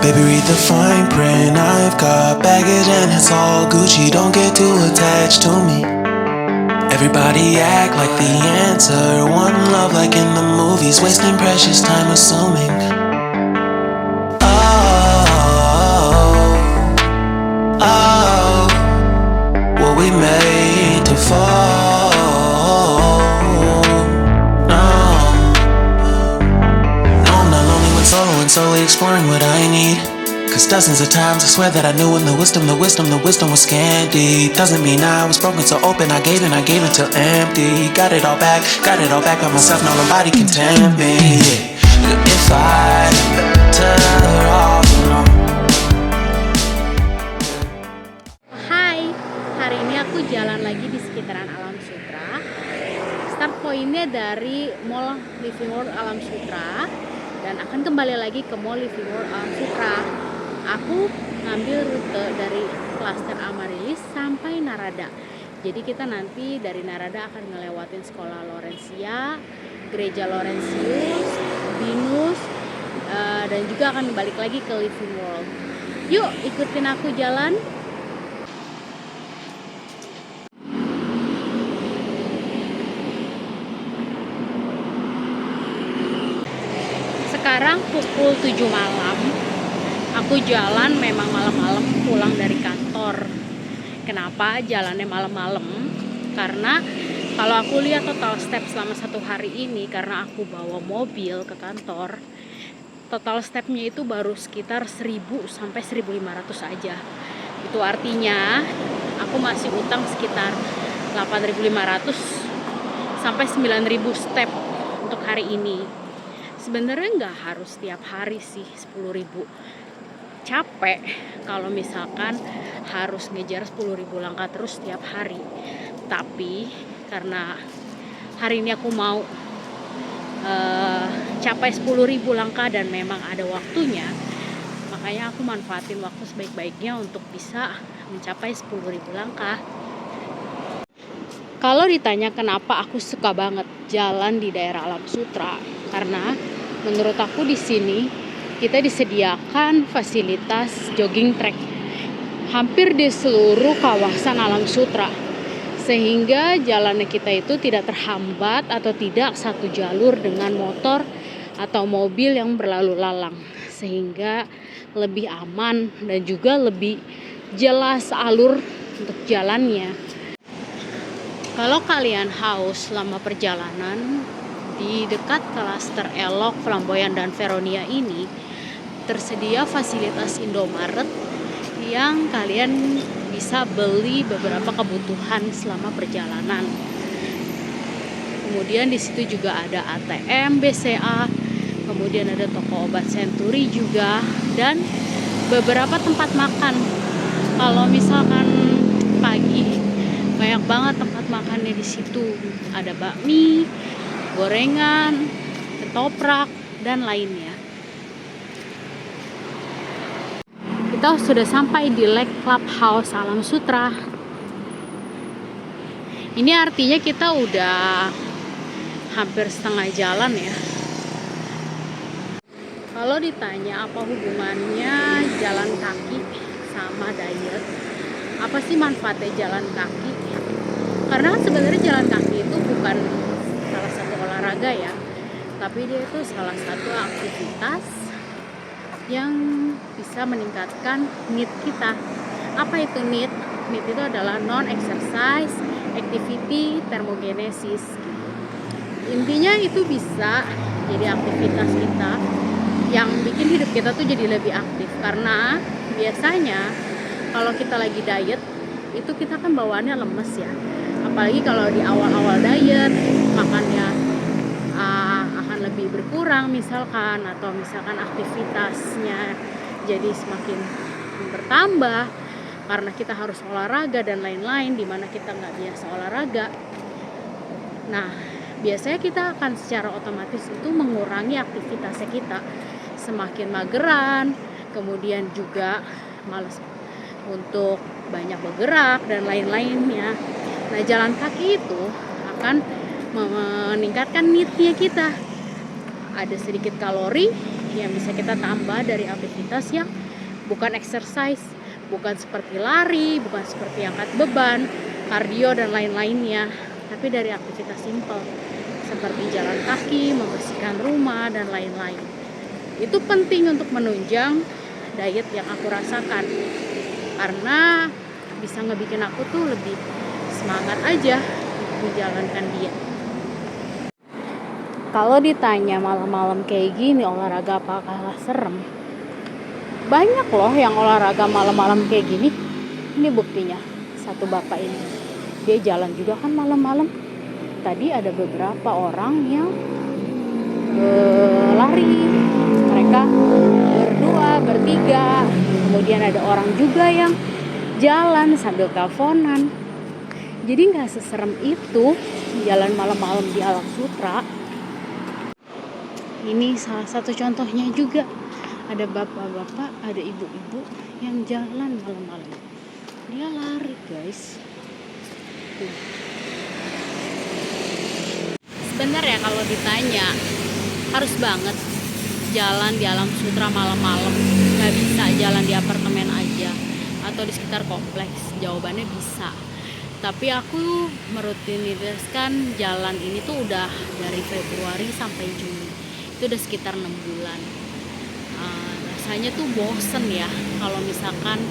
Baby, read the fine print. I've got baggage and it's all Gucci. Don't get too attached to me. Everybody act like the answer. One love like in the movies. Wasting precious time assuming. Oh, oh, were we made to fall? No, no, I'm not lonely when solo and solely exploring what I need. Cause dozens of times I swear that I knew when the wisdom was scanty. Doesn't mean I was broken so open, I gave until empty. Got it all back by myself, now nobody can tempt me. If I turn off, Hai, hari ini aku jalan lagi di sekitaran Alam Sutera. Start pointnya dari Mall Living World Alam Sutera dan akan kembali lagi ke Mall Living World Alam Sutera. Aku ngambil rute dari Klaster Amaryllis sampai Narada. Jadi kita nanti dari Narada akan ngelewatin Sekolah Laurentia, Gereja Laurentius, Binus, dan juga akan balik lagi ke Living World. Yuk ikutin aku jalan. Sekarang pukul 7 malam. Aku jalan memang malam-malam pulang dari kantor. Kenapa jalannya malam-malam? Karena kalau aku lihat total step selama satu hari ini, karena aku bawa mobil ke kantor, total stepnya itu baru sekitar 1000 sampai 1500 aja. Itu artinya aku masih utang sekitar 8500 sampai 9000 step untuk hari ini. Sebenarnya nggak harus setiap hari sih 10.000. Capek kalau misalkan harus ngejar 10.000 langkah terus setiap hari. Tapi karena hari ini aku mau capai 10.000 langkah dan memang ada waktunya, makanya aku manfaatin waktu sebaik-baiknya untuk bisa mencapai 10.000 langkah. Kalau ditanya kenapa aku suka banget jalan di daerah Alam Sutera, karena menurut aku di sini kita disediakan fasilitas jogging track hampir di seluruh kawasan Alam Sutera, sehingga jalannya kita itu tidak terhambat atau tidak satu jalur dengan motor atau mobil yang berlalu lalang, sehingga lebih aman dan juga lebih jelas alur untuk jalannya. Kalau kalian haus selama perjalanan, di dekat Klaster Elok, Flamboyan, dan Veronia ini tersedia fasilitas Indomaret yang kalian bisa beli beberapa kebutuhan selama perjalanan. Kemudian di situ juga ada ATM, BCA, kemudian ada toko obat Century juga, dan beberapa tempat makan. Kalau misalkan pagi, banyak banget tempat makannya di situ. Ada bakmi, gorengan, ketoprak, dan lainnya. Kita sudah sampai di Lake Clubhouse Alam Sutera. Ini artinya kita udah hampir setengah jalan ya. Kalau ditanya apa hubungannya jalan kaki sama diet, apa sih manfaatnya jalan kaki? Karena kan sebenarnya jalan kaki itu bukan salah satu olahraga ya, tapi dia itu salah satu aktivitas yang bisa meningkatkan NEAT kita. Apa itu NEAT? NEAT itu adalah non-exercise activity thermogenesis. Intinya itu bisa jadi aktivitas kita yang bikin hidup kita tuh jadi lebih aktif. Karena biasanya kalau kita lagi diet itu kita kan bawaannya lemes ya. Apalagi kalau di awal-awal diet makannya akan lebih berkurang misalkan, atau misalkan aktivitasnya jadi semakin bertambah karena kita harus olahraga dan lain-lain, dimana kita nggak biasa olahraga. Nah, biasanya kita akan secara otomatis itu mengurangi aktivitasnya kita, semakin mageran, kemudian juga malas untuk banyak bergerak dan lain-lainnya. Nah, jalan kaki itu akan meningkatkan NEAT-nya kita. Ada sedikit kalori, yang bisa kita tambah dari aktivitas yang bukan exercise, bukan seperti lari, bukan seperti angkat beban, kardio dan lain-lainnya, tapi dari aktivitas simpel seperti jalan kaki, membersihkan rumah dan lain-lain. Itu penting untuk menunjang diet yang aku rasakan, karena bisa ngebikin aku tuh lebih semangat aja untuk menjalankan diet. Kalau ditanya malam-malam kayak gini olahraga apakah serem? Banyak loh yang olahraga malam-malam kayak gini. Ini buktinya, satu bapak ini. Dia jalan juga kan malam-malam. Tadi ada beberapa orang yang lari. Mereka berdua, bertiga. Kemudian ada orang juga yang jalan sambil teleponan. Jadi gak seserem itu jalan malam-malam di Alam Sutra. Ini salah satu contohnya juga. Ada bapak-bapak, ada ibu-ibu yang jalan malam-malam. Dia lari, guys. Tuh. Sebenarnya kalau ditanya, harus banget jalan di Alam Sutra malam-malam. Gak bisa jalan di apartemen aja atau di sekitar kompleks. Jawabannya bisa. Tapi aku merutinitaskan jalan ini tuh udah dari Februari sampai Juni. Itu udah sekitar 6 bulan. Rasanya tuh bosen ya kalau misalkan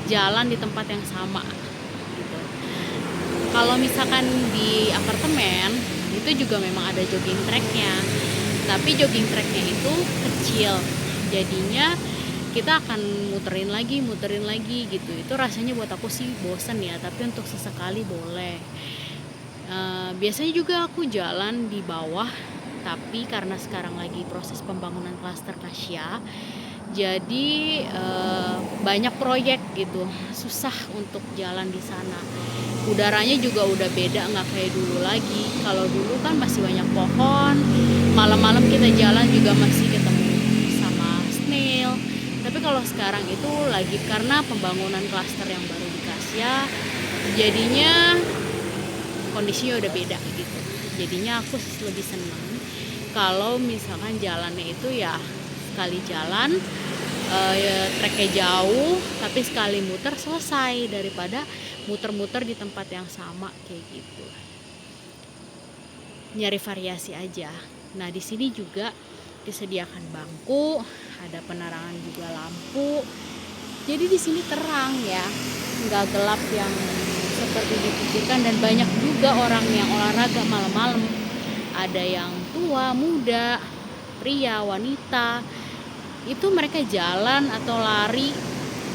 jalan di tempat yang sama gitu. Kalau misalkan di apartemen itu juga memang ada jogging tracknya, tapi jogging tracknya itu kecil, jadinya kita akan muterin lagi gitu. Itu rasanya buat aku sih bosen ya, tapi untuk sesekali boleh. Biasanya juga aku jalan di bawah, tapi karena sekarang lagi proses pembangunan klaster Kasya, jadi banyak proyek gitu, susah untuk jalan di sana. Udaranya juga udah beda, nggak kayak dulu lagi. Kalau dulu kan masih banyak pohon, malam-malam kita jalan juga masih ketemu sama snail. Tapi kalau sekarang itu lagi karena pembangunan klaster yang baru di Kasya, jadinya kondisinya udah beda gitu. Jadinya aku lebih senang kalau misalkan jalannya itu ya sekali jalan treknya jauh, tapi sekali muter selesai daripada muter-muter di tempat yang sama kayak gitu. Nyari variasi aja. Nah, di sini juga disediakan bangku, ada penerangan juga lampu. Jadi di sini terang ya, nggak gelap yang seperti dipikirkan, dan banyak juga orang yang olahraga malam-malam. Ada yang tua, muda, pria, wanita. Itu mereka jalan atau lari,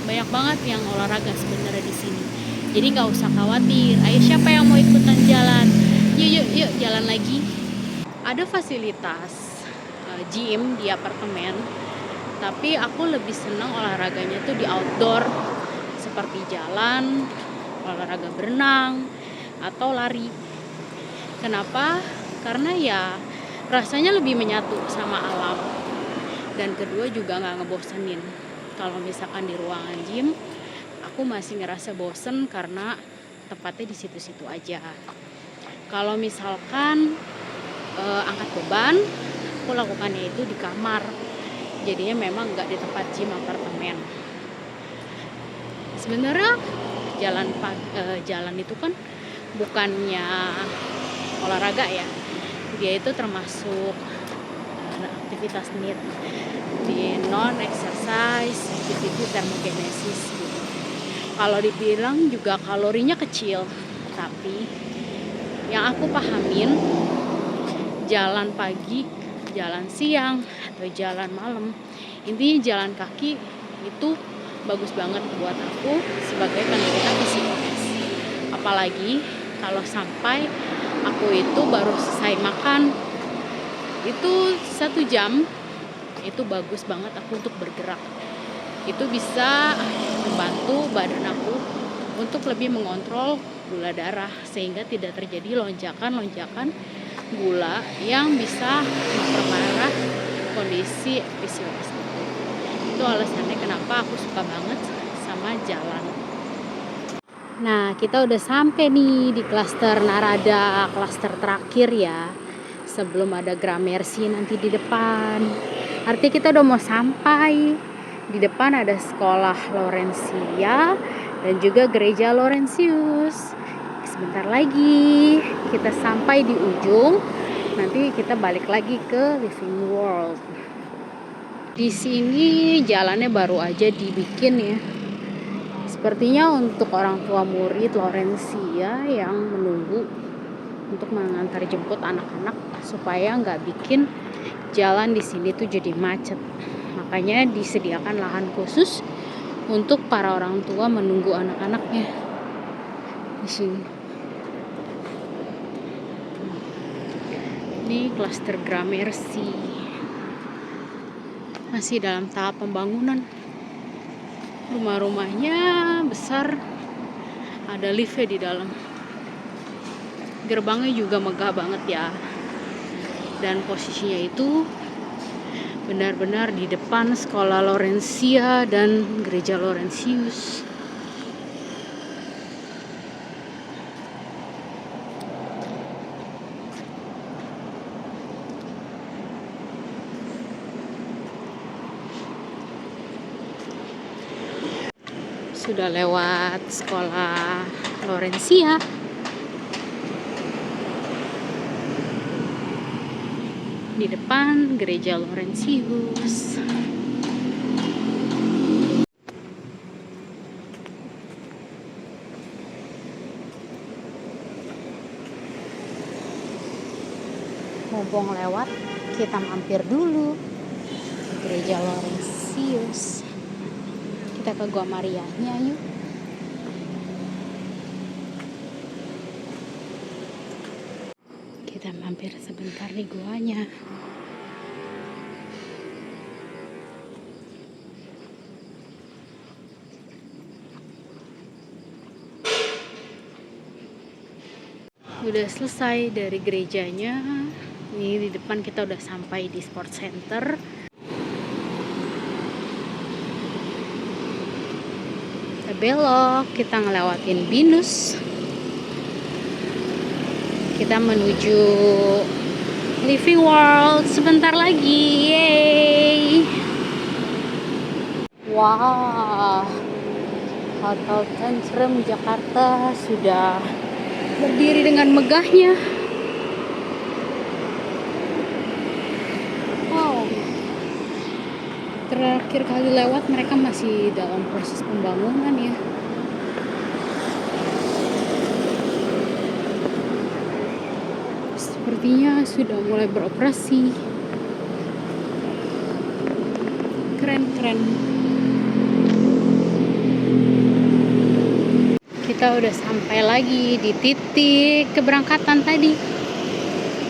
banyak banget yang olahraga sebenarnya di sini. Jadi nggak usah khawatir. Ayo, siapa yang mau ikutan jalan? Yuk jalan lagi. Ada fasilitas gym di apartemen, tapi aku lebih senang olahraganya tuh di outdoor, seperti jalan, olahraga berenang, atau lari. Kenapa? Karena ya rasanya lebih menyatu sama alam. Dan kedua juga gak ngebosenin. Kalau misalkan di ruangan gym, aku masih ngerasa bosen karena tempatnya di situ-situ aja. Kalau misalkan angkat beban, aku lakukannya itu di kamar. Jadinya memang gak di tempat gym apartemen. Sebenarnya jalan itu kan bukannya olahraga ya. Dia itu termasuk aktivitas NEAT, di non-exercise activity thermogenesis gitu. Kalau dibilang juga kalorinya kecil, tapi yang aku pahamin, jalan pagi, jalan siang, atau jalan malam, intinya jalan kaki itu bagus banget buat aku sebagai penderita PCOS. Apalagi kalau sampai aku itu baru selesai makan, itu 1 jam, itu bagus banget aku untuk bergerak. Itu bisa membantu badan aku untuk lebih mengontrol gula darah, sehingga tidak terjadi lonjakan-lonjakan gula yang bisa memperparah kondisi PCOS. Itu alasannya kenapa aku suka banget sama jalan. Nah, kita udah sampai nih di klaster Narada, klaster terakhir ya, sebelum ada Gramercy nanti di depan. Artinya kita udah mau sampai. Di depan ada sekolah Laurencia dan juga gereja Laurentius. Sebentar lagi kita sampai di ujung. Nanti kita balik lagi ke Living World. Di sini jalannya baru aja dibikin ya. Sepertinya untuk orang tua murid Laurencia yang menunggu untuk mengantar jemput anak-anak supaya nggak bikin jalan di sini tuh jadi macet. Makanya disediakan lahan khusus untuk para orang tua menunggu anak-anaknya di sini. Ini klaster Gramercy masih dalam tahap pembangunan. Rumah-rumahnya besar, ada liftnya di dalam. Gerbangnya juga megah banget ya. Dan posisinya itu benar-benar di depan sekolah Laurencia dan gereja Laurentius. Sudah lewat sekolah Laurencia. Di depan gereja Laurentius. Mumpung lewat, kita mampir dulu ke gereja Laurentius. Kita ke Gua Marianya yuk. Kita mampir sebentar di guanya. Udah selesai dari gerejanya. Ini di depan kita udah sampai di Sport Center. Kita belok, kita ngelewatin Binus. Kita menuju Living World sebentar lagi. Yeay. Wah, Hotel Tentrem Jakarta sudah berdiri dengan megahnya. Wow. Terakhir kali lewat mereka masih dalam proses pembangunan ya. Sepertinya sudah mulai beroperasi. Keren-keren. Kita udah sampai lagi di titik keberangkatan tadi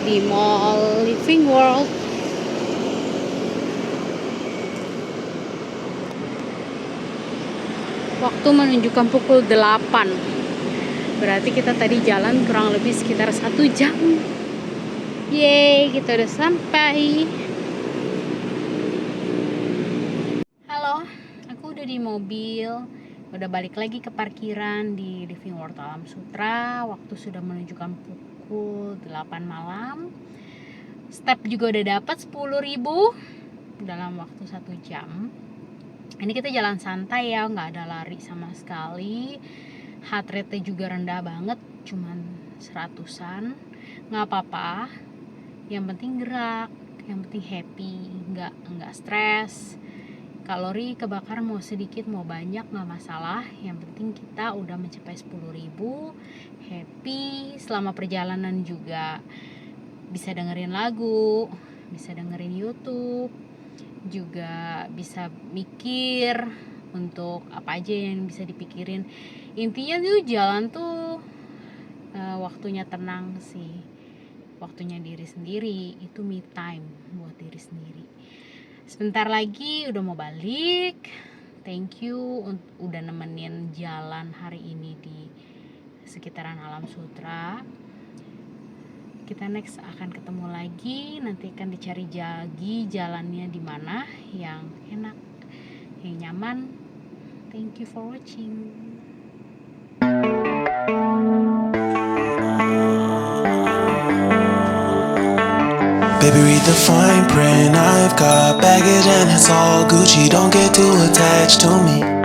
di Mall Living World. Waktu menunjukkan pukul 8. Berarti kita tadi jalan kurang lebih sekitar 1 jam. Yeay, kita udah sampai. Halo, aku udah di mobil. Udah balik lagi ke parkiran di Living World Alam Sutra. Waktu sudah menunjukkan pukul 8 malam. Step juga udah dapat 10.000 dalam waktu 1 jam. Ini kita jalan santai ya, nggak ada lari sama sekali. Heart rate-nya juga rendah banget, cuman 100-an. Nggak apa-apa, yang penting gerak, yang penting happy, nggak stres. Kalori kebakar mau sedikit mau banyak nggak masalah, yang penting kita udah mencapai 10.000, happy. Selama perjalanan juga bisa dengerin lagu, bisa dengerin YouTube, juga bisa mikir untuk apa aja yang bisa dipikirin. Intinya tuh jalan tuh waktunya tenang sih, waktunya diri sendiri, itu me time buat diri sendiri. Sebentar lagi udah mau balik. Thank you udah nemenin jalan hari ini di sekitaran Alam Sutra. Kita next akan ketemu lagi, nanti akan dicari lagi jalannya di mana yang enak, yang nyaman. Thank you for watching. Baby, read the fine print. I've got baggage and it's all Gucci. Don't get too attached to me.